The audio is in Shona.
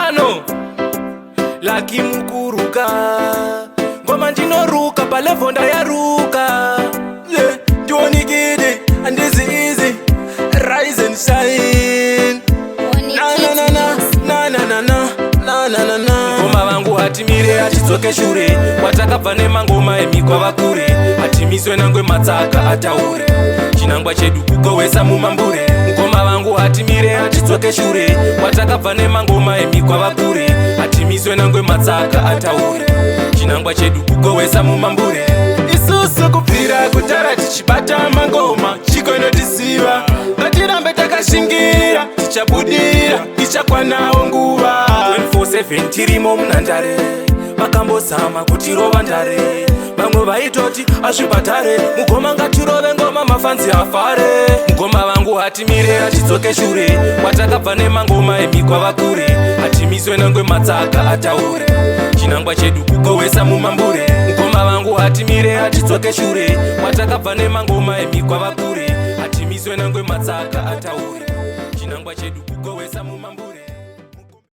pano Laki mukuruka ngoma ndinoruka palevo ndayaruka ndionikide andizi easy rise and shine ngoma vangu hatimire hatidzoke shure kwatakabva nemangoma emikwava kure hatimiswe nangwe matsaka ataure chinangwa chedu kugowesa mumambure ngoma vangu hatimire hatidzoke shure kwatakabva nemangoma emikwava kure hatimiswe nangwe matsaka ataure chinangwa chedu kugowesa mumambure isusu kubvira kutara tichibata mangoma chiko inotisiva ngatirambe takashingira tichabudira ichakwanawo nguva 24/7 tirimo munhandare vakambozama kutirova ndare vamwe vaitoti azvibatare mugoma ngatirove ngoma mafanzi afare ngoma vangu hatimire hatidzoke shure kwatakabva nemangoma emikwava kure hatimiswe nangwe matsaka ataure chinangwa chedu kugowesa mumambure ngoma vangu hatimire hatidzoke shure kwatakabva nemangoma emikwava kure hatimiswe nangwe matsaka ataure chinangwa chedu kugowesa mumambure